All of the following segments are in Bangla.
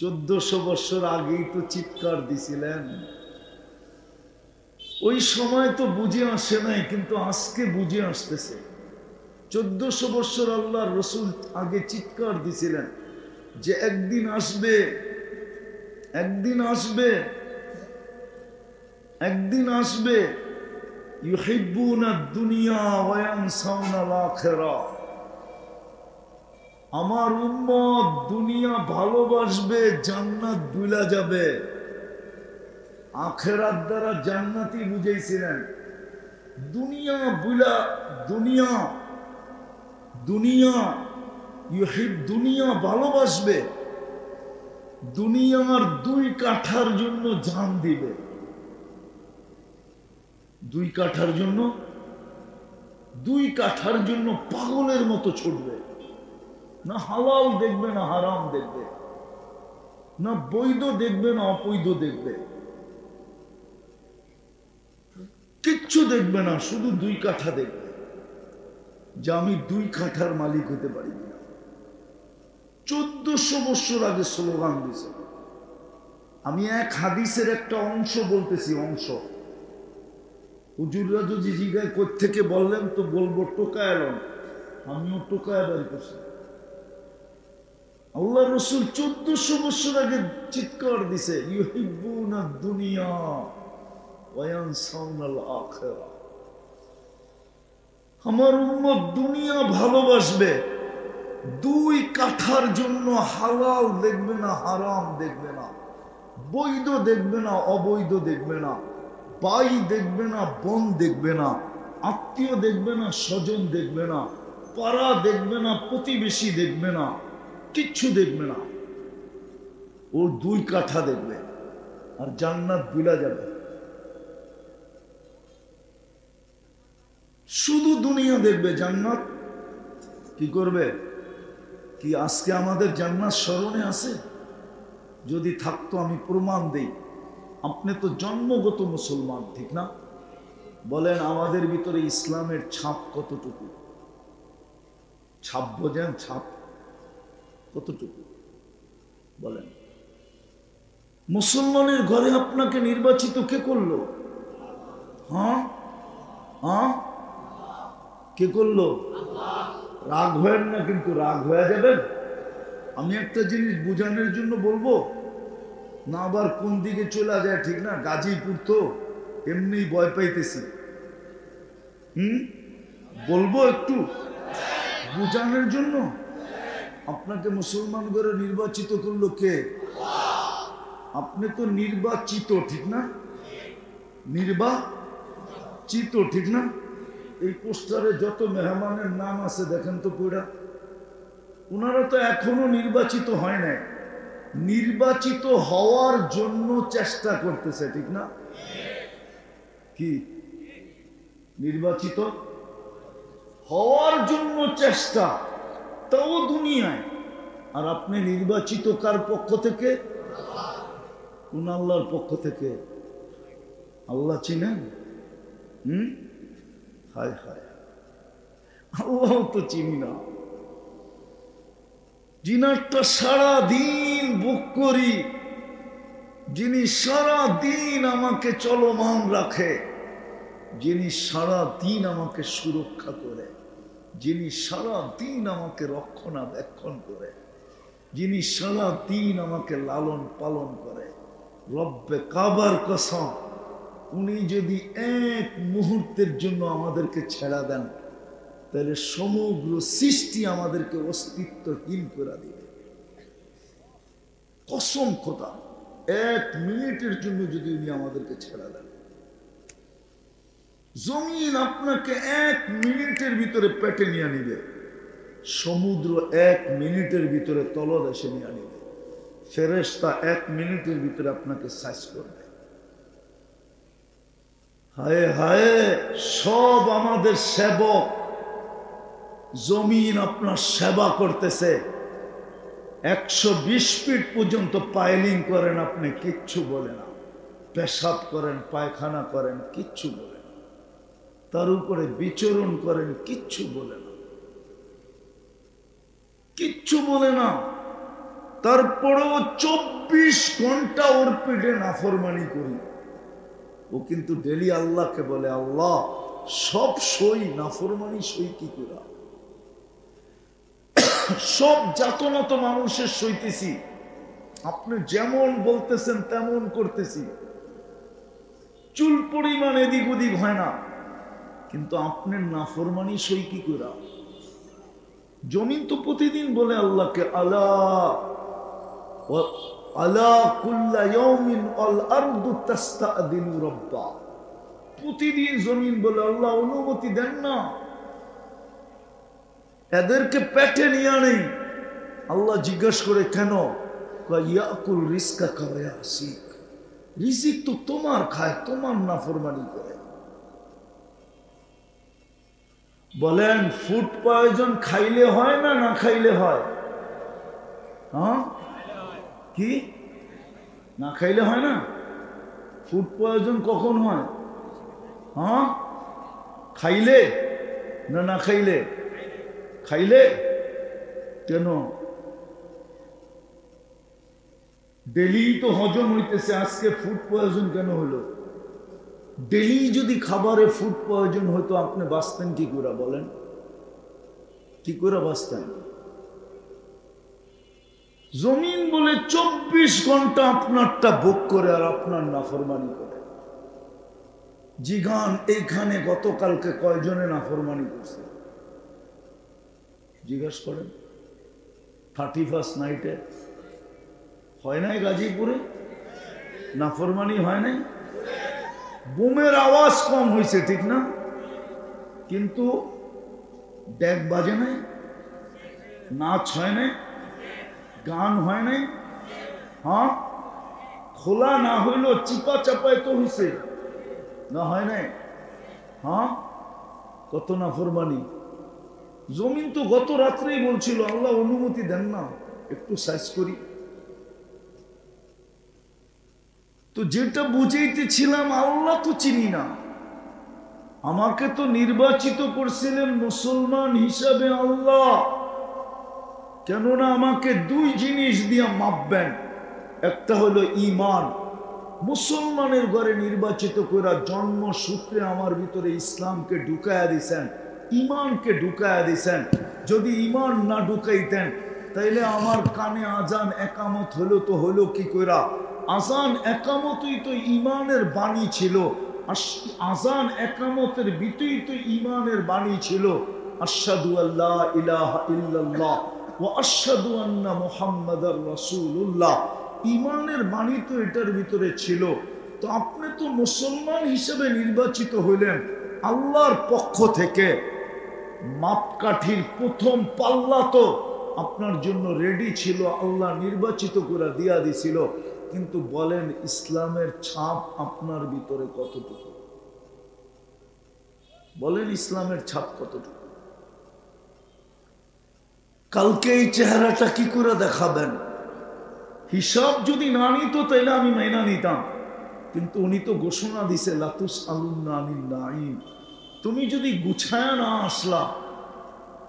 1400 বছর আগেই তো চিৎকার দিছিলেন। ওই সময় তো বুঝে আসে নাই, কিন্তু আজকে বুঝে আসতেছে। 1400 বছর আল্লাহর রসুল আগে চিৎকার দিছিলেন যে একদিন আসবে, একদিন আসবে, একদিন আসবে, ইউহিব্বুনা দুনিয়া ওয়া ইয়ানসাউনাল আখিরা। আমার উম্মত দুনিয়া ভালোবাসবে, জান্নাত ভুলা যাবে। আখিরাত দ্বারা জান্নাতি বুঝাইছিলেন। দুনিয়া ভুলা, দুনিয়া দুনিয়া দুনিয়া ভালোবাসবে, দুনিয়ার 2 কাঠার জন্য জান দিবে। 2 কাঠার জন্য, 2 কাঠার জন্য পাগলের মতো ছুটবে। না হালাল দেখবে, না হারাম দেখবে, না বৈধ দেখবে, না অবৈধ দেখবে, কিচ্ছু দেখবে না, শুধু 2 কাঠা দেখবে যে আমি 2 কাঠার মালিক হতে পারি কিনা। 1400 বছর আগে স্লোগান দিয়েছে। আমি এক হাদিসের একটা অংশ বলতেছি, অংশ। হুজুররা যদি জিজ্ঞাসা কোত্থেকে বললেন তো বলবো টোকায় এলাম, আমিও টোকায় বাড়ি করছি। আল্লাহ রসুল 1400 বছর আগে চিৎকার দিছে, ইউহিব্বুনা দুনিয়া ওয়া ইয়ানসাউনাল আখিরা। আমার উম্মত দুনিয়া ভালোবাসবে, 2 কাঠার জন্য হালাল দেখবে না, হারাম দেখবে না, বৈধ দেখবে না, অবৈধ দেখবে না, ভাই দেখবে না, বোন দেখবে না, আত্মীয় দেখবে না, স্বজন দেখবে না, পাড়া দেখবে না, প্রতিবেশী দেখবে না, কিচ্ছু দেখবে না। ওর 2 কাঠা দেখবে, আর জান্নাত ভুলা যাবে। শুধু দুনিয়া দেখবে, জান্নাত কি করবে? কি আজকে আমাদের জান্নাত স্মরণে আছে? যদি থাকতো আমি প্রমাণ দেই। আপনি তো জন্মগত মুসলমান, ঠিক না? বলেন আমাদের ভিতরে ইসলামের ছাপ কতটুকু? ছাপ বোঝেন? ছাপ কতটুকু বলেন? মুসলমানের ঘরে আপনাকে নির্বাচিত কে করলো? হ্যাঁ হ্যাঁ, কে করলো? রাগ হয়েন না, কিন্তু রাগ হয়ে যাবেন। আমি একটা জিনিস বোঝানোর জন্য বলবো না, আবার কোন দিকে চলে যায়, ঠিক না? গাজীপুর তো এমনি ভয় পাইতেছি। বলবো একটু বোঝানোর জন্য। আপনাকে মুসলমান করে নির্বাচিত করলো কে? আপনি তো নির্বাচিত, ঠিক না? নির্বাচিত, ঠিক না? এই পোস্টারে যত মেহমানের নাম আছে দেখেন তো পুরা, ওনারা তো এখনো নির্বাচিত হয় নাই। নির্বাচিত হওয়ার জন্য চেষ্টা করতেছে, ঠিক না? কি নির্বাচিত হওয়ার জন্য চেষ্টা, তাও দুনিয়ায়। আর আপনি নির্বাচিত কার পক্ষ থেকে? কোন আল্লাহর পক্ষ থেকে। আল্লাহ চিনেন? হায় হায়, আল্লাহ তো চিনি না। যিনারটা সারাদিন বুক করি, যিনি সারাদিন আমাকে চলমান রাখে, যিনি সারাদিন আমাকে সুরক্ষা করে, যিনি সারাদিন আমাকে রক্ষণাবেক্ষণ করে, যিনি সারাদিন আমাকে লালন পালন করে, রব্বে কাবার কসম, উনি যদি এক মুহূর্তের জন্য আমাদেরকে ছেড়া দেন, তাহলে সমগ্র সৃষ্টি আমাদেরকে অস্তিত্বহীন করে দিবে। কসম খোদা, 1 মিনিটের জন্য যদি উনি আমাদেরকে ছেড়া দেন, জমিন আপনাকে 1 মিনিটের ভিতরে পেটে নিয়ে নিবে, সমুদ্র 1 মিনিটের ভিতরে তলদেশে নিয়ে নিবে, ফেরেশতা 1 মিনিটের ভিতরে আপনাকে সাইজ করবে। হায় হায়, সব আমাদের সেবক। জমিন আপনার সেবা করতেছে, 120 ফিট পর্যন্ত পাইলিং করেন, আপনি কিচ্ছু বলে না। পেশাব করেন, পায়খানা করেন, কিচ্ছু বলে না। তার উপরে বিচরণ করেন, কিচ্ছু বলে না, কিচ্ছু বলে না। তারপরেও 24 ঘন্টা ওর পেটে নাফরমানি করি। ও কিন্তু ডেলি আল্লাহকে বলে, আল্লাহ সব সই, নাফরমানি সই কি করে? সব যাতনা তো মানুষের সইতেছি, আপনি যেমন বলতেছেন তেমন করতেছি, চুল পরিমাণ এদিক ওদিক হয় না, কিন্তু আপনার নাফরমানি সই কি করে? জমিন তো প্রতিদিন বলে আল্লাহকে, আলা আলা কুল্লা ইয়াউমিন আল আরদু তাস্তাদিনু রাব্বা। প্রতিদিন জমিন বলে আল্লাহ অনুমতি দেন না, এদেরকে পেটে নিয়ে নেই। আল্লাহ জিজ্ঞাসা করে, কেন? ইয়াকুল রিজকা কাওয়া ইয়াসিক, রিজিক তো তোমার খায়, তোমার নাফরমানি করে। বলেন ফুড পয়জন খাইলে হয় না না খাইলে হয়? হ্যাঁ, কি না খাইলে হয় না? ফুড পয়জন কখন হয়? হ্যাঁ, খাইলে না না খাইলে? খাইলে। কেন? ডেলি তো হজম হইতেছে, আজকে ফুড পয়জন কেন হলো? ডেলি যদি খাবারে ফুড পয়জন হতো, আপনি বাঁচতেন কি করে? বলেন কি করে বাঁচতেন? জমিন বলে 24 ঘন্টা আপনারটা ভোগ করে আর আপনার নাফরমানি করে। জিগান এইখানে গতকালকে কয়জনে নাফরমানি করছে? জিজ্ঞাসা করেন। 31st নাইটে হয় নাই গাজীপুরে নাফরমানি? হয় নাই? বোমের আওয়াজ কম হয়েছে, ঠিক না? কিন্তু ডেক বাজে নাই, নাচ হয় নাই, গান হয় নাই। হ্যাঁ, খোলা না হইল চিপা চাপায় তো হয়েছে না? হয় নাই? হ্যাঁ, কত নাফরমানি। জমিন তো গত রাত্রেই বলছিল, আল্লাহ অনুমতি দেন না একটু সাইজ করি। তো যেটা বুঝাইতেছিলাম, আল্লাহ তো চিনি না, আমাকে তো নির্বাচিত করছিলেন মুসলমান হিসাবে আল্লাহ। কেননা আমাকে দুই জিনিস দিয়ে মাপবেন, একটা হলো ঈমান। মুসলমানের ঘরে নির্বাচিত করে জন্মসূত্রে আমার ভিতরে ইসলামকে ঢুকায়া দিছেন, ঈমানকে ঢুকায়া দিছেন। যদি ঈমান না ঢুকাইতেন তাইলে আমার কানে আজান একামত হলো তো হলো কি কইরা? আজান একামতই তো ঈমানের বাণী ছিল, আজান একামতের ভিতরেই তো ঈমানের বাণী ছিল। আশহাদু আল্লা ইলাহা ইল্লাল্লাহ ওয়া আশহাদু আন্না মুহাম্মাদার রাসূলুল্লাহ, ঈমানের বাণী তো এটার ভিতরে ছিল। তো আপনি তো মুসলমান হিসেবে নির্বাচিত হইলেন আল্লাহর পক্ষ থেকে, মাপকাঠির প্রথম পাল্লা তো আপনার জন্য রেডি ছিল, আল্লাহ নির্বাচিত করে দিয়া দিছিল। কিন্তু বলেন ইসলামের ছাপ আপনার ভিতরে কতটুকু? বলেন ইসলামের ছাপ কতটুকু? কালকে এই চেহারাটা কি করে দেখাবেন? হিসাব যদি না নিত তাইলে আমি মাইনা নিতাম, কিন্তু উনি তো ঘোষণা দিছে লাতুস আলুন্না আনিল নাঈম। তুমি যদি গুছায়া না আসলা,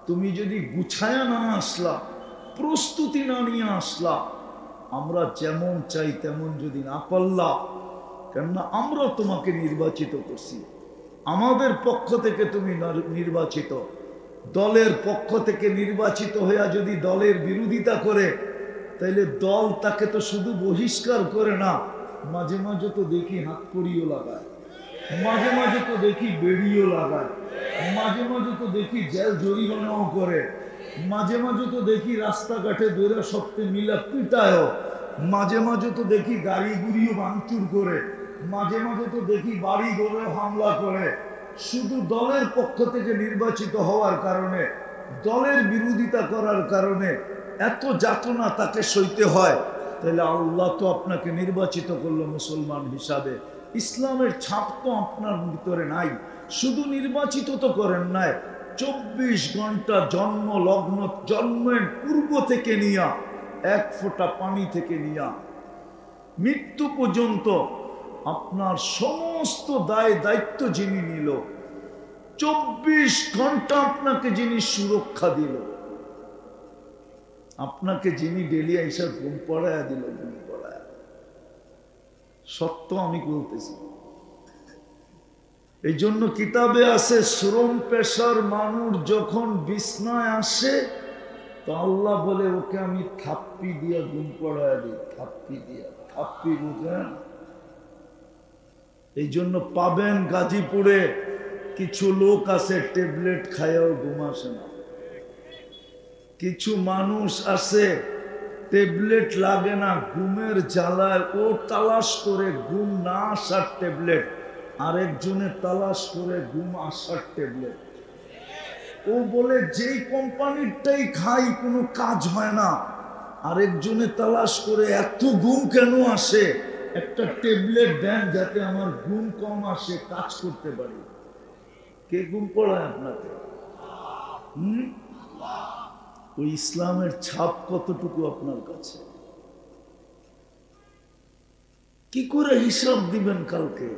তুমি যদি গুছায়া না আসলা, প্রস্তুতি না নিয়ে আসলা, আমরা যেমন চাই তেমন যদি না করলা, কেননা আমরা তোমাকে নির্বাচিত করছি, আমাদের পক্ষ থেকে তুমি নির্বাচিত। দলের পক্ষ থেকে নির্বাচিত হইয়া যদি দলের বিরোধিতা করে, তাইলে দল তাকে তো শুধু বহিষ্কার করে না, মাঝে মাঝে তো দেখি হাত কড়িও লাগায়, মাঝে মাঝে তো দেখি বেড়িও লাগায়, মাঝে মাঝে তো দেখি জেল জরিমানাও করে, মাঝে মাঝে তো দেখি রাস্তাঘাটে দৌড়া সপ্তে মিলা পিটায়, মাঝে মাঝে তো দেখি গাড়ি গুড়িও ভাঙচুর করে, মাঝে মাঝে তো দেখি বাড়ি ঘরে হামলা করে। শুধু দলের পক্ষ থেকে নির্বাচিত হওয়ার কারণে, দলের বিরোধিতা করার কারণে এত যাতনা তাকে সইতে হয়, তাহলে আল্লাহ তো আপনাকে নির্বাচিত করলো মুসলমান হিসাবে। ইসলামের ছাপ তো আপনার ভিতরে নাই। শুধু নির্বাচিত তো করেন নাই, 24 ঘন্টা জন্ম লগ্ন, জন্মের পূর্ব থেকে নিয়া, এক ফোঁটা পানি থেকে নিয়া মৃত্যু পর্যন্ত আপনার সমস্ত দায় দায়িত্ব যিনি নিল, 24 ঘন্টা আপনাকে যিনি সুরক্ষা দিল, আপনাকে যিনি ডেলি আইসা ঘুম পড়ায় দিল, ঘুম পড়ায়, সত্য আমি বলতেছি। এই জন্য কিতাবে আছে, শ্রম পেশার মানুষ যখন বিছনায় আসে তো আল্লাহ বলে ওকে আমি থাপ্পি দিয়া ঘুম পড়ায় দিই, থাপ্পি দিয়া। থাপ্পি বুঝেন? এই জন্য পাবেন গাজীপুরে কিছু লোক আছে ট্যাবলেট খায়াও ঘুম আসে না। কিছু মানুষ আছে ট্যাবলেট লাগে না, ঘুমের জ্বালায় ও তালাশ করে ঘুম না আসার ট্যাবলেট, আরেকজনে তালাশ করে ঘুম আসার ট্যাবলেট। ও বলে যেই কোম্পানিরটাই খাই কোনো কাজ হয় না, আরেকজনে তালাশ করে এত ঘুম কেন আসে, একটা ট্যাবলেট দেন যাতে আমার ঘুম কম আসে, কাজ করতে পারি। কে ঘুম পড়ায় আপনাকে? ওই ইসলামের ছাপ কতটুকু আপনার কাছে? কি করে হিসাব দিবেন কালকে?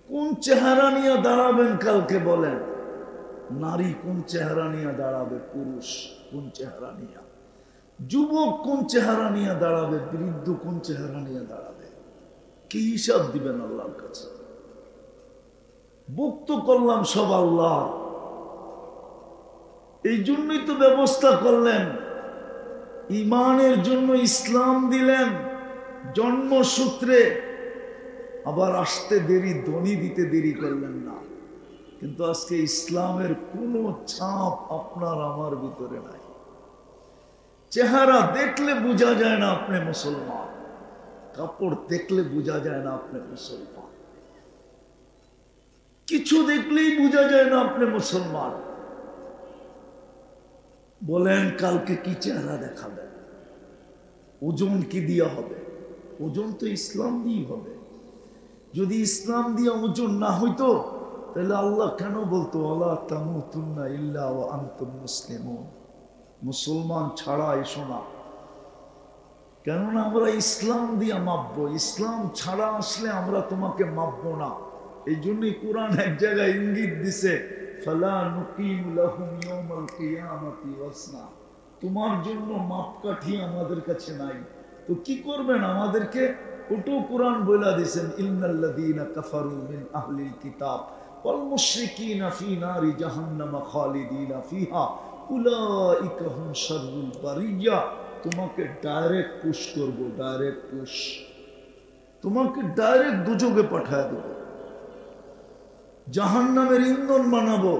কোন চেহারা নিয়ে দাঁড়াবেন কালকে বলেন? নারী কোন চেহারা নিয়ে দাঁড়াবে, পুরুষ কোন চেহারা নিয়ে, যুবক কোন চেহারা নিয়ে দাঁড়াবে, বৃদ্ধ কোন চেহারা নিয়ে দাঁড়াবে? কি হিসাব দিবেন আল্লাহর কাছে? ভুক্ত করলাম সব আল্লাহ। এই জন্যই তো ব্যবস্থা করলেন, ইমানের জন্য ইসলাম দিলেন জন্মসূত্রে, আবার আসতে দেরি, ধনী দিতে দেরি করলেন না। কিন্তু আজকে ইসলামের কোনো ছাপ আপনার আমার ভিতরে নাই। চেহারা দেখলে বোঝা যায় না আপনি মুসলমান, কাপড় দেখলে বোঝা যায় না আপনি মুসলমান, কিছু দেখলেই বোঝা যায় না আপনি মুসলমান। বলেন কালকে কি চেহারা দেখাবেন? ওজন কি দিয়া হবে? ওজন তো ইসলাম দিয়ে হবে। যদি ইসলাম দিয়ে ওজন না হইতো তাহলে আল্লাহ কেন বলতো ওয়ালা তামুতুন্না ইল্লা ওয়া আনতুম মুসলিমুন, মুসলমান ছাড়া এসো না। কেননা আমরা ইসলাম দিয়ে মাপবো, ইসলাম ছাড়া আসলে আমরা তোমাকে মাপবো না। এই জন্যই কোরআন এক জায়গায় ইঙ্গিত দিছে, ফালা নুকিম লাহুম ইয়াউমাল কিয়ামাতি ওয়াসনা, তোমার জন্য মাপকাঠি আমাদের কাছে নাই। তো কি করবেন আমাদেরকে? ওটাও কোরআন বলে দিয়েছেন, ইন্নাল্লাযীনা কাফারু মিন আহলিল কিতাব ওয়াল মুশরিকিনা ফি নারি জাহান্নাম খালিদিনা ফিহা উলাইকা হুম শাররুল বারিয়া। তোমাকে ডাইরেক্ট পুশ করবো, ডাইরেক্ট পুশ, তোমাকে ডাইরেক্ট দুজকে পাঠায় দেব, জাহান্নামের ইন্ধন বানাবো।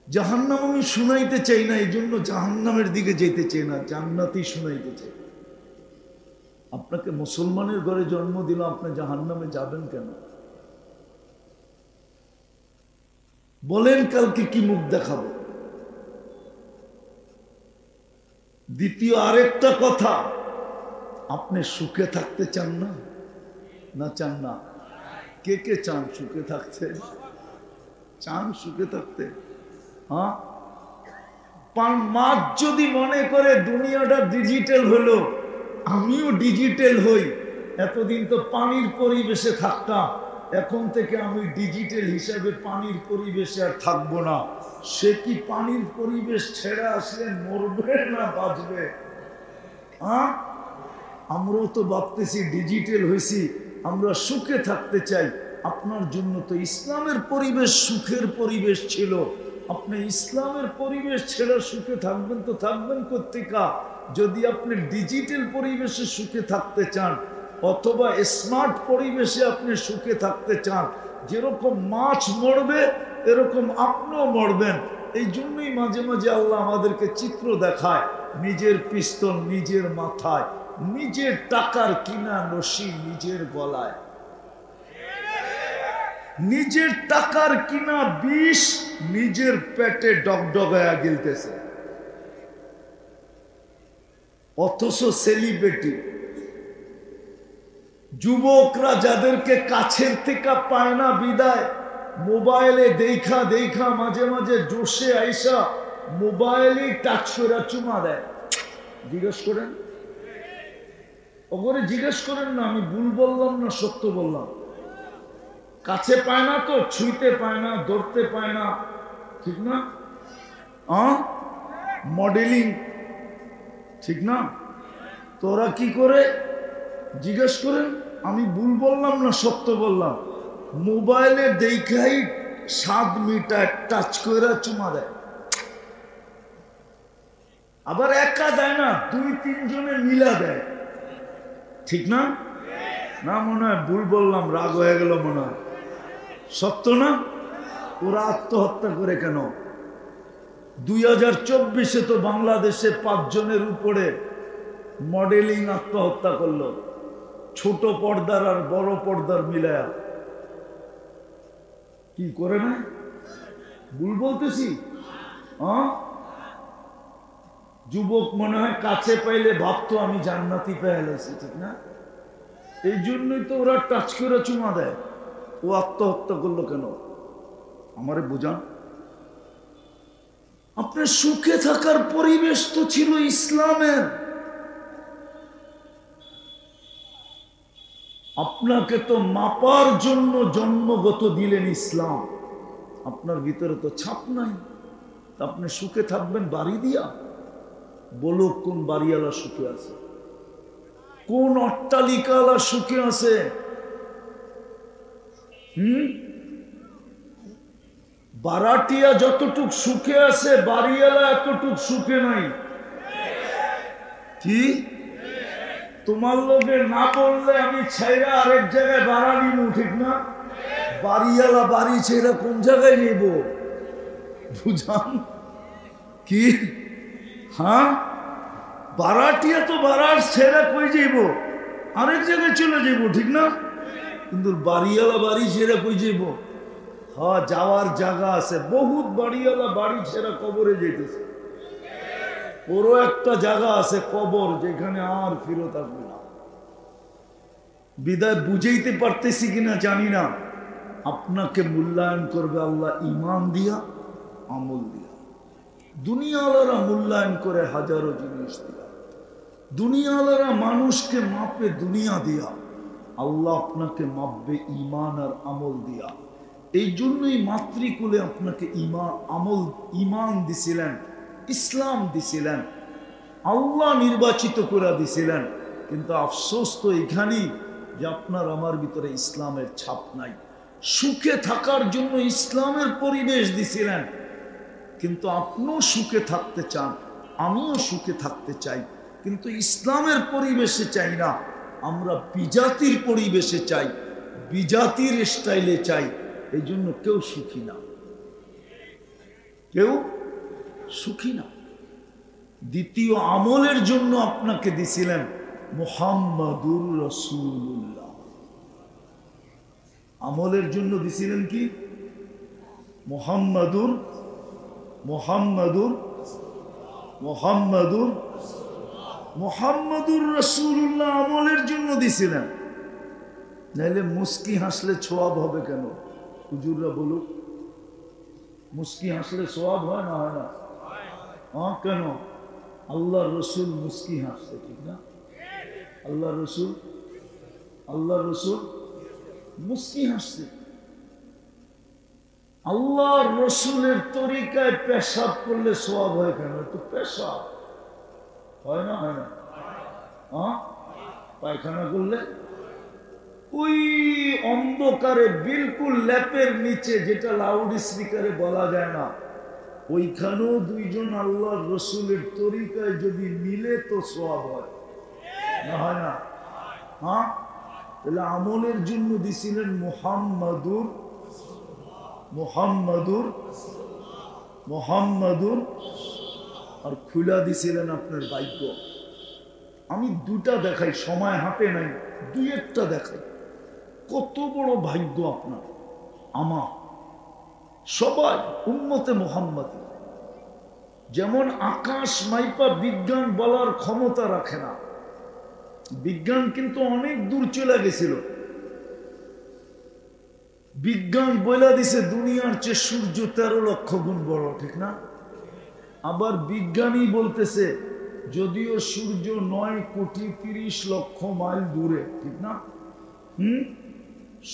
জাহান্নাম আমি শুনাইতে চাই না, এই জন্য জাহান্নামের দিকে যেতে চাই না, জান্নাতই শুনাইতে চাই। আপনাকে মুসলমানের ঘরে জন্ম দিল, আপনি জাহান্নামে যাবেন কেন? বলেন কালকে কি মুখ দেখাবো? দ্বিতীয় আরেকটা কথা, আপনি সুখে থাকতে চান না? না চান না? কে কে চান সুখে থাকতে? চান সুখে থাকতে? হ্যাঁ, মাছ যদি মনে করে দুনিয়াটা ডিজিটাল হলো, আমিও ডিজিটাল হই, এতদিন তো পানির পরিবেশে থাকতাম, এখন থেকে আমি ডিজিটাল হিসাবে পানির পরিবেশে আর থাকবো না। সে কি পানির পরিবেশ ছেড়ে আসলে মরবে না বাঁচবে? হ্যাঁ, আমরাও তো ভাবতেছি ডিজিটাল হয়েছি, আমরা সুখে থাকতে চাই। আপনার জন্য তো ইসলামের পরিবেশ সুখের পরিবেশ ছিল, আপনি ইসলামের পরিবেশ ছেড়ে সুখে থাকবেন তো থাকবেন কোত্থেকা? যদি আপনি ডিজিটাল পরিবেশে সুখে থাকতে চান অথবা স্মার্ট পরিবেশে আপনি সুখে থাকতে চান, যেরকম মাছ মরবে এরকম আপনিও মরবেন। এই জন্যই মাঝে মাঝে আল্লাহ আমাদেরকে চিত্র দেখায়, নিজের পিস্তল নিজের মাথায়, নিজের টাকার কিনা রশি নিজের গলায়, নিজের টাকার কিনা বিষ নিজের পেটে ডগডগায়া গিলতেছে। অথচ সেলিব্রিটি যুবকরা যাদেরকে কাছের থেকে পায় না বিদায়, মোবাইলে দেখা দেখা মাঝে মাঝে জোশে আইসা মোবাইলে টাচ করে চুমা দেয়। জিজ্ঞেস করেন, ওগরে জিজ্ঞেস করেন না আমি ভুল বললাম না সত্য বললাম। কাছে পায় না তো, ছুঁইতে পায় না, ধরতে পায় না, ঠিক না? মডেলিং, ঠিক না? তোরা কি করে জিজ্ঞেস করেন? আমি ভুল বললাম না সত্য বললাম? মোবাইলে দেখাই 7 মিটার টাচ করে চুমা দেয়। আবার একা দেয় না, 2-3 জনে মিলা দেয়, ঠিক না? না মনে হয় ভুল বললাম, রাগ হয়ে গেল মনে হয়, সত্য না? ওরা আত্মহত্যা করে কেন? 2024-এ তো বাংলাদেশে 5 জনের উপরে মডেলিং আত্মহত্যা করলো, ছোট পর্দার আর বড় পর্দার মিলায়া। কি করে না? ভুল বলতেছি? যুবক মনে হয় কাছে পাইলে ভাবতো আমি জান্নাতি পেয়ে গেছি, ঠিক না? এই জন্যই তো ওরা টাচ করে চুমা দেয়। ও আত্মহত্যা করলো কেন? আমারে বুঝান। আপনার সুখে থাকার পরিবেশ তো ছিল ইসলামের। আপনাকে তো মাপার জন্য জন্মগত দিলেন ইসলাম, আপনার ভিতরে তো ছাপ নাই। আপনি সুখে থাকবেন বাড়ি দিয়া? বলো কোন বাড়িওয়ালা সুখে আছে? কোন অট্টালিকাওয়ালা সুখে আছে? বারাটিয়া যতটুক সুখে আছে, বাড়িওয়ালা এতটুক সুখে নাই। কি তোমার লোকে না বললে আমি ছেড়া আরেক জায়গায় ভাড়া নিব, ঠিক না? বাড়িওয়ালা বাড়ি ছেড়া কোন জায়গায় নিব? বুঝান কি? হ্যাঁ, বারাটিয়া তো ভাড়ার ছেড়া কই যাইব? আরেক জায়গায় চলে যাইব, ঠিক না? কিন্তু বাড়িওয়ালা বাড়ি ছেড়া কই যাইব? হ্যাঁ, যাওয়ার জায়গা আছে। বহুত বাড়িওয়ালা বাড়ি ছেড়া কবরে যেতেছে। ওরও একটা জায়গা আছে কবর, যেখানে আর ফিরত আসবে না। বিদায় বুঝাইতে পারতেছি কিনা জানি না। আপনাকে মূল্যায়ন করবে আল্লাহ ইমান দিয়া, আমল দিয়া। দুনিয়াওয়ালারা মূল্যায়ন করে হাজারো জিনিস দিয়া। দুনিয়াওয়ালারা মানুষকে মাপে দুনিয়া দিয়া, আল্লাহ আপনাকে মাপবে ইমান আর আমল দিয়া। এই জন্যই মাতৃকুলে আপনাকে ইমান দিছিলেন, ইসলাম দিছিলেন, আল্লাহ নির্বাচিত করে দিছিলেন। কিন্তু আফসোস তো এখানেই যে আপনার আমার ভিতরে ইসলামের ছাপ নাই। সুখে থাকার জন্য ইসলামের পরিবেশ দিছিলেন, কিন্তু আপনিও সুখে থাকতে চান, আমিও সুখে থাকতে চাই, কিন্তু ইসলামের পরিবেশে চাই না। আমরা বিজাতির পরিবেশে চাই, বিজাতির স্টাইলে চাই। এই জন্য কেউ সুখী না, কেউ সুখী না। দ্বিতীয় আমলের জন্য আপনাকে দিছিলেন মুহাম্মাদুর রাসূলুল্লাহ। আমলের জন্য দিছিলেন কি? মুহাম্মাদুর রাসূলুল্লাহ আমলের জন্য দিছিলেন। নাইলে মুস্কি হাসলে সওয়াব হবে কেন? হুজুররা বলুক, মুস্কি হাসলে সওয়াব হয় না? হয় না? হ্যাঁ, কেন? আল্লাহ রসুল মুস্কি হাসছে, ঠিক না? আল্লাহ রসুল মুস্কি হাসছে। আল্লাহ রসুলের তরিকায় পেশাব করলে সওয়াব হয় কেন? তো পেশাব হয় না? হয় না? হ্যাঁ, পায়খানা করলে ওই অন্ধকারে বিলকুল ল্যাপের নিচে, যেটা লাউড স্পিকারে বলা যায় না, ওইখানেও দুইজন আল্লাহ রসুলের তরিকায় যদি মিলে তো সওয়াব হয় না? হয় না? হ্যাঁ, তাহলে আমলের জন্য দিছিলেন মুহাম্মাদুর আর খুলা দিছিলেন আপনার ভাগ্য। আমি দুটা দেখাই, সময় হাতে নাই, দুই একটা দেখাই। কত বড় ভাগ্য আপনার, আমার, সবাই উম্মতে মুহাম্মাদি। যেমন আকাশ মাইপা বিজ্ঞান বলার ক্ষমতা রাখে না। বিজ্ঞান কিন্তু অনেক দূর চলে গেছিল। বিজ্ঞান বইলা দিছে দুনিয়ার চেয়ে সূর্য 13 লক্ষ গুণ বড়, ঠিক না? আবার বিজ্ঞানী বলতেছে যদিও সূর্য 9,30,00,000 মাইল দূরে, ঠিক না?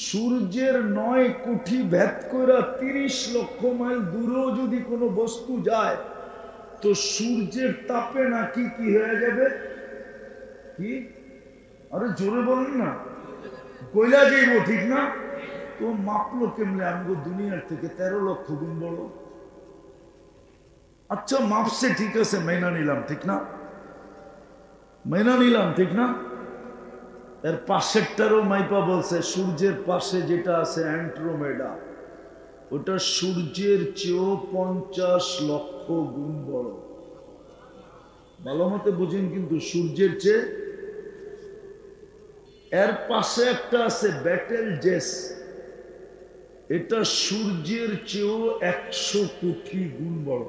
সূর্যের 9 কোটি ভেদ করে 30 লক্ষ মাইল দূরেও যদি কোনো বস্তু যায়, তো সূর্যের তাপে নাকি কি হয়ে যাবে? কি? আরে জোরে বলেন না। কইলা যাইব, ঠিক না? তো মাপলো কেমনে? আমগো দুনিয়ার থেকে 13 লক্ষ গুণ বড়। আচ্ছা মাপছে, ঠিক আছে, মেনা নিলাম, ঠিক না? মেনা নিলাম, ঠিক না? এর পাশেরটারও মাইপা বলছে সূর্যের পাশে যেটা আছে অ্যান্ড্রোমেডা, ওটা সূর্যের চেয়েও 50 লক্ষ গুণ বড়। ভালো মতে বুঝেন কিন্তু, সূর্যের চেয়ে। এর পাশে একটা আছে ব্যাটেল জেস, এটা সূর্যের চেয়েও 100 কোটি গুণ বড়।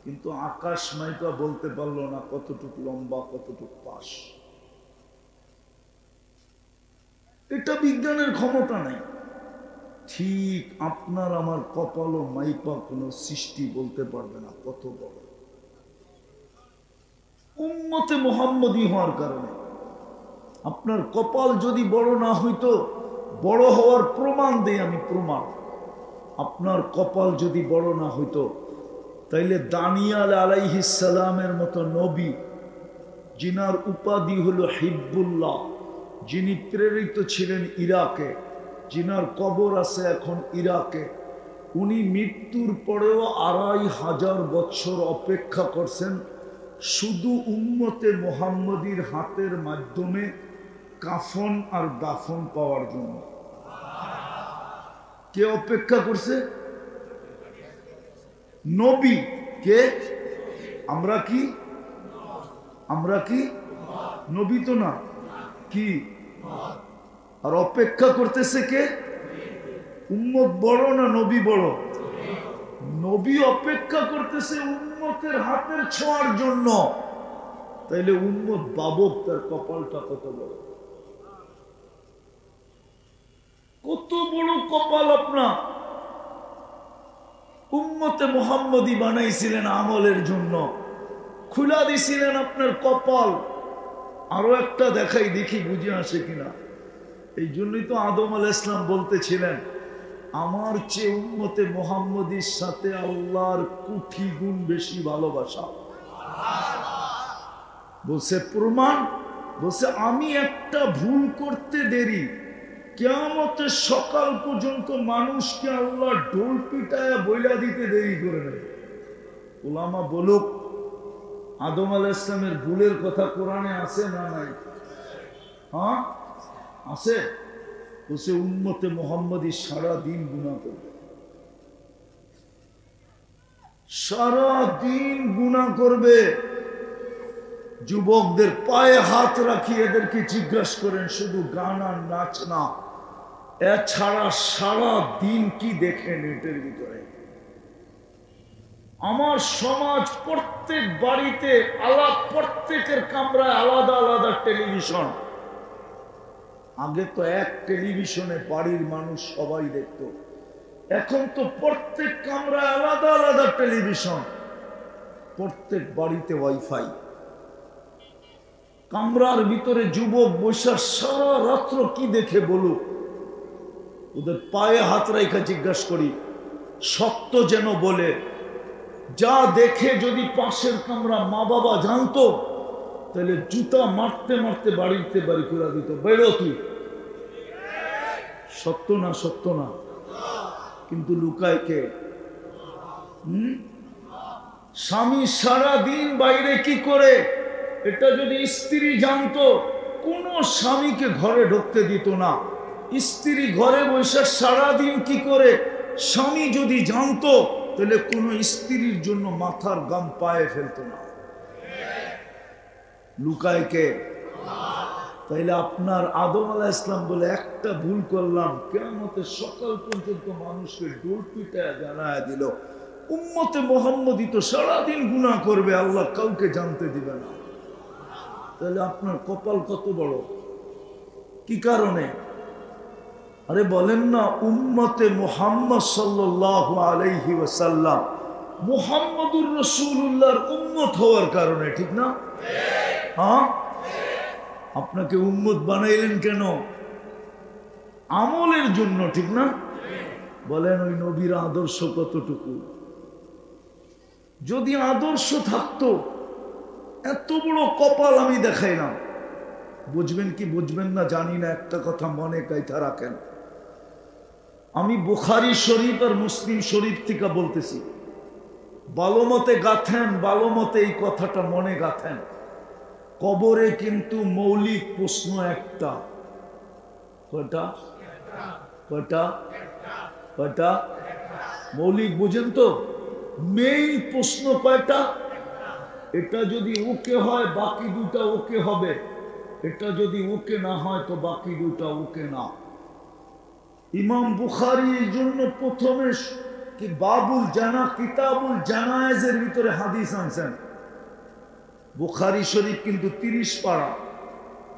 কিন্তু আকাশ মাইপা বলতে পারলো না কতটুকু লম্বা, কতটুকু পাশ। এটা বিজ্ঞানের ক্ষমতা নাই। ঠিক আপনার আমার কপালও মাইপা কোনো সৃষ্টি বলতে পারবে না কত বড়। উম্মতে মুহাম্মদী হওয়ার কারণে আপনার কপাল যদি বড় না হইতো, বড় হওয়ার প্রমাণ দেই আমি, প্রমাণ। আপনার কপাল যদি বড় না হইতো, তাইলে দানিয়াল আলাইহিস সালামের মতো নবী, যিনার উপাধি হলো হিব্বুল্লাহ, যিনি প্রেরিত ছিলেন ইরাকে, যিনার কবর আছে এখন ইরাকে, উনি মৃত্যুর পরেও 2500 বছর অপেক্ষা করছেন শুধু উম্মতে মুহাম্মদীর হাতের মাধ্যমে কাফন আর দাফন পাওয়ার জন্য। কে অপেক্ষা করছে? নবী। কে? আমরা কি? আমরা কি? নবী তো না। কি? আর অপেক্ষা করতেছে কে? উম্মত বড় না নবী বড়? নবী অপেক্ষা করতেছে উম্মতের হাতের ছোঁয়ার জন্য। তাইলে উম্মত বাবক তার কপালটা কত বড়, কত বড় কপাল আপনার। উম্মতে মুহাম্মদী বানাইছিলেন আমলের জন্য, খুলা দিছিলেন আপনার কপাল। আরো একটা দেখাই, দেখি বুঝে আসে কিনা। এই জন্যই তো আদম আলাইহিস সালাম বলতেছিলেন, আমার চেয়ে উম্মতে মুহাম্মদীর সাথে আল্লাহর কোটি গুণ বেশি ভালোবাসা। বলছে প্রমাণ, বলছে আমি একটা ভুল করতে দেরি, কিয়ামতের সকাল পর্যন্ত মানুষকে আল্লাহ ঢোল পিটায়া বইলা দিতে দেরি করে নেয়। উলামা বলুক, আদম আলাইহিস সালামের ভুলের কথা কোরআনে আছে না নাই? হ্যাঁ আছে। বলছে উম্মতে মুহাম্মদী সারা দিন গুনাহ করবে, সারা দিন গুনাহ করবে। যুবকদের পায়ে হাত রাখি এদেরকে জিজ্ঞাসা করেন, শুধু গান আর নাচ না, এছাড়া সারা দিন কি দেখে নেটের ভিতরে। আমার সমাজ প্রত্যেক বাড়িতে প্রত্যেকের কামরায় আলাদা আলাদা টেলিভিশন। আগে তো এক টেলিভিশনে বাড়ির মানুষ সবাই দেখত, এখন তো প্রত্যেক কামরায় আলাদা আলাদা টেলিভিশন, প্রত্যেক বাড়িতে ওয়াইফাই। কামরার ভিতরে যুবক বৈশা সারা রাত্র কি দেখে বলুক, ওদের পায়ে হাত রাখা জিজ্ঞাসা করি, সত্য যেন বলে। যা দেখে যদি পাশের কামরা মা বাবা জানতো, তাহলে জুতা মারতে মারতে বাড়িতে বাড়ি করে দিত, বেরো তুই। সত্য না? সত্য না? কিন্তু লুকায় কে? স্বামী সারা দিন বাইরে কি করে, এটা যদি স্ত্রী জানতো, কোন স্বামীকে ঘরে ঢুকতে দিত না। স্ত্রী ঘরে বসে সারাদিন কি করে, স্বামী যদি জানতো, তাহলে কোন স্ত্রীর জন্য মাথার গাম পায়ে ফেলতো না। লুকায় কে? তাইলে আপনার আদম আলাইহিস সালাম বলে একটা ভুল করলাম, কিয়ামতের সকাল পর্যন্ত মানুষকে ডোল পিটায় জানায় দিল। উম্মতে মুহাম্মদী তো সারাদিন গুনাহ করবে, আল্লাহ কাউকে জানতে দিবে না। তাহলে আপনার কপাল কত বড়, কি কারণে? আরে বলেন না, উম্মতে মুহাম্মদ সাল্লাল্লাহু আলাইহি ওয়াসাল্লাম মুহাম্মদুর রাসূলুল্লাহর উম্মত হওয়ার কারণে, ঠিক না? হ্যাঁ, আপনাকে উম্মত বানাইলেন কেন? আমলের জন্য, ঠিক না? বলেন ওই নবীর আদর্শ কতটুকু? যদি আদর্শ থাকতো, এত বড় কপাল আমি দেখাইলাম। বুঝবেন কি বুঝবেন না জানি না, একটা কথা মনে গাইথা রাখেন। আমি বুখারী শরীফ আর মুসলিম শরীফ থেকে বলতেছি, ভালো মতে গাথেন, ভালো মতে এই কথাটা মনে গাথেন। কবরে কিন্তু মৌলিক প্রশ্ন একটা। কয়টা? কয়টা? কয়টা? মৌলিক বুঝেন তো? মেইন প্রশ্ন কয়টা? এটা যদি ওকে হয় বাকি দুটা ওকে হবে, এটা যদি ওকে না হয় তো বাকি দুটা ওকে না। ইমাম বুখারী এই জন্য প্রথমে কি বাবুল জানা, কিতাবুল জানায়েজের ভিতরে হাদিস আনছেন। বুখারী শরীফ কিন্তু 30 পারা,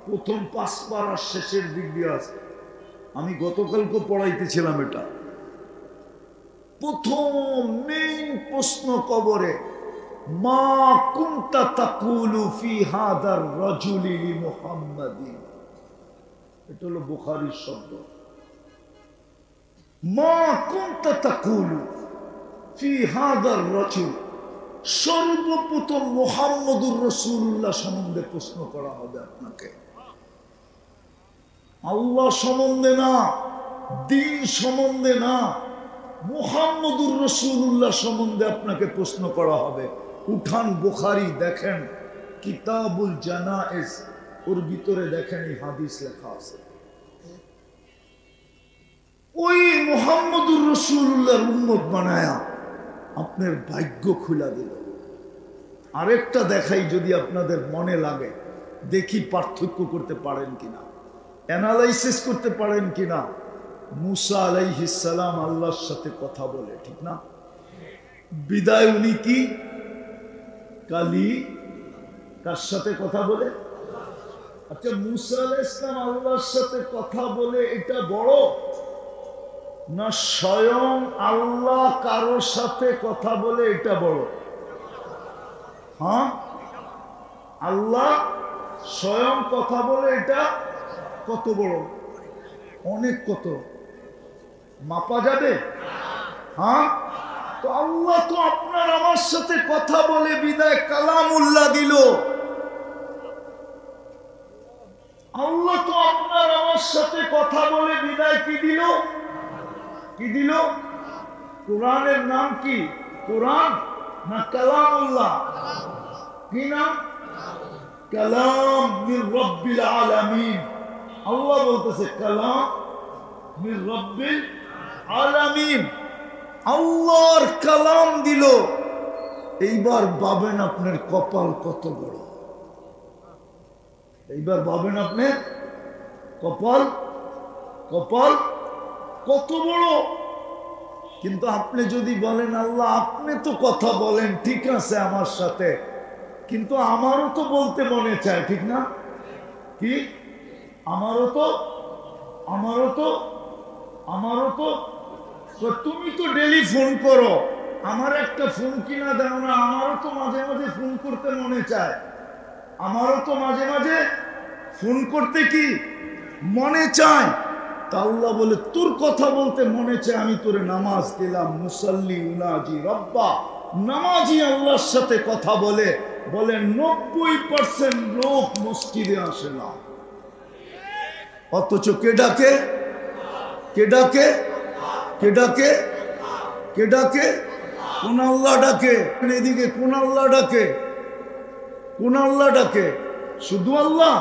প্রথম 5 পারার শেষের দিক দিয়ে আছে। আমি গতকালকে পড়াইতেছিলাম এটা। প্রথম মেইন প্রশ্ন কবরে, মা কুনতা তাকুলু ফি হাদার রাজুলি মুহাম্মাদিন। এটা হলো বুখারীর শব্দ। মা কুনতা তাকুলু ফি হাদার রাজুল। সর্বপ্রথম মুহাম্মদুর রাসূলুল্লাহ সম্বন্ধে প্রশ্ন করা হবে আপনাকে, আল্লাহ সম্বন্ধে না, দ্বীন সম্বন্ধে না, মুহাম্মদুর রাসূলুল্লাহ সম্বন্ধে আপনাকে প্রশ্ন করা হবে। উঠান বুখারী দেখেন কিতাবুল জানায়েজ, ওর ভিতরে দেখেন এই হাদিস লেখা আছে। ওই মুহাম্মদুর রাসূলুল্লাহর উম্মত বানায়া আপনার ভাগ্য খুলে দিল। আরেকটা দেখাই যদি আপনাদের মনে লাগে, দেখি পার্থক্য করতে পারেন কিনা, অ্যানালাইসিস করতে পারেন কিনা। মুসা আলাইহিস সালাম আল্লাহর সাথে কথা বলে, ঠিক না? বিদায় উনি কি কালি কার সাথে কথা বলে? আচ্ছা, মুসা আলাইহিস সালাম আল্লাহর সাথে কথা বলে এটা বড় না স্বয়ং আল্লাহ কারোর সাথে কথা বলে এটা বড়? হ্যাঁ, আল্লাহ স্বয়ং কথা বলে এটা কত বড়? অনেক। কত মাপা যাবে? হ্যাঁ, তো আল্লাহ তো আপনার আমার সাথে কথা বলে বিদায় কালামুল্লাহ দিল। আল্লাহ তো আপনার আমার সাথে কথা বলে বিদায় কি দিল? কি দিল? কোরআনের নাম কি? কোরআন না কালামুল্লাহ? কি নাম? কালাম মির রব্বিল আলামিন। আল্লাহ বলতেছে কালাম মির রব্বিল আলামিন। আল্লাহর কালাম দিল। এইবার ভাবেন আপনার কপাল কত বড়। এইবার ভাবেন আপনার কপাল কত বড়। কিন্তু আপনি যদি বলেন আল্লাহ আপনি তো কথা বলেন ঠিক আছে আমার সাথে, কিন্তু আমারও তো বলতে মনে চায়, ঠিক না? কি আমারও তো তুমি তো ডেলি ফোন করো, আমার একটা ফোন কিনা দাও না? আমারও তো মাঝে মাঝে ফোন করতে মনে চায়, আমারও তো মাঝে মাঝে ফোন করতে কি মনে চায়। তা আল্লাহ বলে তোর কথা বলতে মনে চায়, আমি তোরে নামাজ দিলাম। মুসাল্লি উনাজি রব্বা, নামাজি আল্লাহর সাথে কথা বলে। বলে 90% লোক মসজিদে আসে না, অথচ কে ডাকে? কে ডাকে? কে ডাকে? কে ডাকে? কোন আল্লাহ ডাকে? এদিকে কোন আল্লাহ ডাকে? কোন আল্লাহ ডাকে? শুধু আল্লাহ?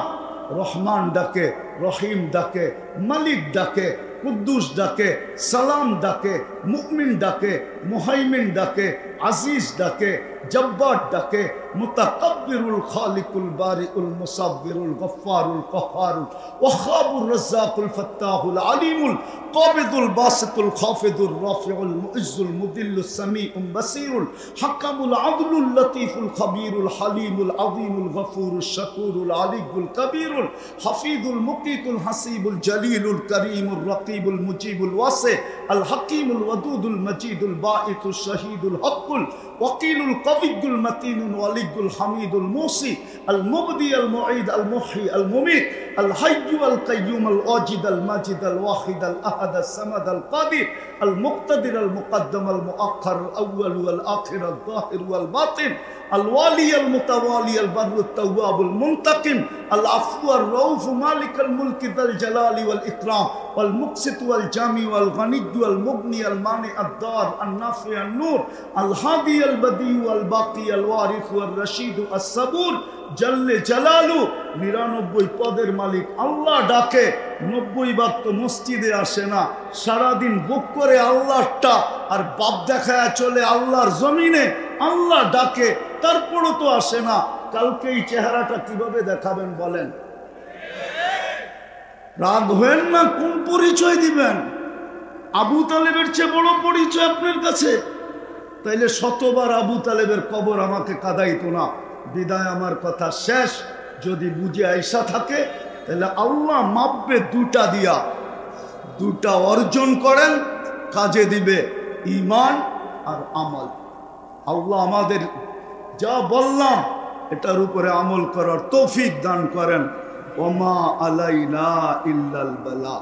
রহমান ডাকে, রহিম ডাকে, মালিক ডাকে, কুদ্দুস ডাকে, সালাম ডাকে, মুমিন ডাকে, মুহাইমিন ডাকে, আজিজ ডাকে, জব্বার ডাকে, মুতাকাব্বিরুল খালিকুল বারিউল মুসাব্বিরুল গফফারুল কহ্হারুল ওয়াহাবুর রাজ্জাকুল ফাত্তাহুল আলিমুল কাবিদুল বাসিতুল খাফিদুর রাফিউল মুইজ্জুল মুদিল্লুস সামিউল বাসিরুল হাকামুল আদলুল লতীফুল খবীরুল হালিমুল আযীমুল গফুরুশ শাকুরুল আলিয়ুল কবীরুল হাফিজুল মুকিতুল হাসিবুল জলিলুল করিমুর রকিবুল মুজিবুল ওয়াসি আল হাকিমুল ওয়াদুদুল মজিদুল বাঈতুশ শহীদুল হকুল ওয়াকিলুল কবিয়ুল মতিনুল ওয়ালিয়ুল হামিদুল মুসি আল মুবদি আল মুঈদ আল মুহয়ি আল মুমীত আল হাইয়্যু আল কাইয়্যুম আল ওয়াজিদ আল মাজিদ আল ওয়াহিদ আল আহাদ আল সামাদ আল কাদির আল মুক্তাদির আল মুকদ্দম আল মুআক্খার আল আউয়াল ওয়াল আখির আল যাহির ওয়াল বাতিন আল ওয়ালি আল মুতাওয়ালি আল বাররু আত তাওয়াবুল মুনতাকিম আল আফু আর রাউফ মালিক আল মুলকি যাল জালালি ওয়াল ইকরাম ওয়াল মুকসিত ওয়াল জামি ওয়াল গনি ওয়াল মুগনি আল মানি আদ দার আন নাফি আন নূর আল হাদি আল বদি ওয়াল বাকি আল ওয়ারিস ওয়াল রশিদ আস সাবুর জল্লে জালালু। 99 পদের মালিক আল্লাহ ডাকে, 90 বার তো মসজিদে আসে না, সারাদিন বুক করে আল্লাহটা আর বাপ দেখায় চলে আল্লাহর জমিনে। আল্লাহ ডাকে, তারপরও তো আসে না। কালকে এই চেহারাটা কিভাবে দেখাবেন বলেন? রাগ হবেন না, কোন পরিচয় দিবেন? আবু তালেবের চেয়ে বড় পরিচয় আপনার কাছে? তাইলে শতবার আবু তালেবের কবর আমাকে কাঁদাইতো না। বিদায় আমার কথা শেষ। যদি বুঝে আইসা থাকে তাহলে আল্লাহ মাপবে দুটা দিয়া। দুটা অর্জন করেন, কাজে দিবে ঈমান আর আমল। আল্লাহ আমাদের যা বললাম এটার উপরে আমল করার তৌফিক দান করেন। ওমা আলাইনা ইল্লাল বালা।